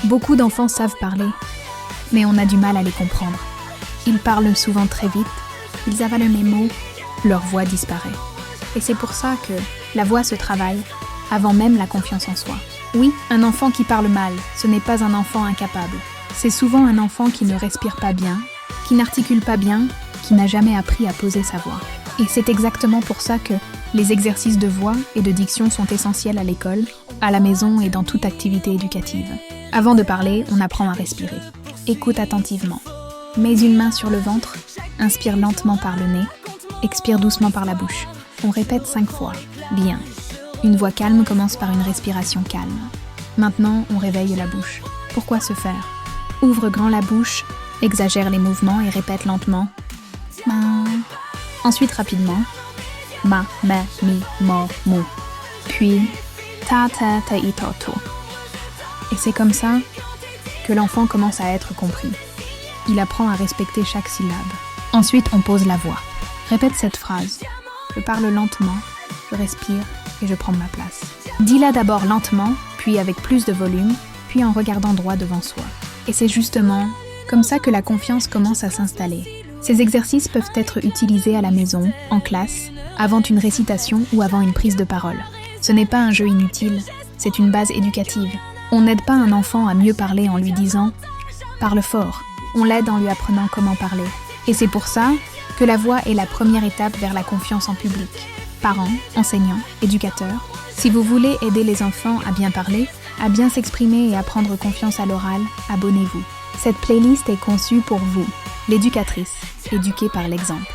Beaucoup d'enfants savent parler, mais on a du mal à les comprendre. Ils parlent souvent très vite, ils avalent mes mots, leur voix disparaît. Et c'est pour ça que la voix se travaille avant même la confiance en soi. Oui, un enfant qui parle mal, ce n'est pas un enfant incapable. C'est souvent un enfant qui ne respire pas bien, qui n'articule pas bien, qui n'a jamais appris à poser sa voix. Et c'est exactement pour ça que les exercices de voix et de diction sont essentiels à l'école, à la maison et dans toute activité éducative. Avant de parler, on apprend à respirer. Écoute attentivement. Mets une main sur le ventre, inspire lentement par le nez, expire doucement par la bouche. On répète 5 fois. Bien. Une voix calme commence par une respiration calme. Maintenant, on réveille la bouche. Pourquoi ce faire? Ouvre grand la bouche, exagère les mouvements et répète lentement. Ma. Ensuite rapidement. Ma, me, mi, mo, mu. Puis ta, ta, ta, i, to, to. Et c'est comme ça que l'enfant commence à être compris. Il apprend à respecter chaque syllabe. Ensuite, on pose la voix. Répète cette phrase. Je parle lentement, je respire et je prends ma place. Dis-la d'abord lentement, puis avec plus de volume, puis en regardant droit devant soi. Et c'est justement comme ça que la confiance commence à s'installer. Ces exercices peuvent être utilisés à la maison, en classe, avant une récitation ou avant une prise de parole. Ce n'est pas un jeu inutile, c'est une base éducative. On n'aide pas un enfant à mieux parler en lui disant « parle fort ». On l'aide en lui apprenant comment parler. Et c'est pour ça que la voix est la première étape vers la confiance en public. Parents, enseignants, éducateurs, si vous voulez aider les enfants à bien parler, à bien s'exprimer et à prendre confiance à l'oral, abonnez-vous. Cette playlist est conçue pour vous, l'éducatrice, éduquée par l'exemple.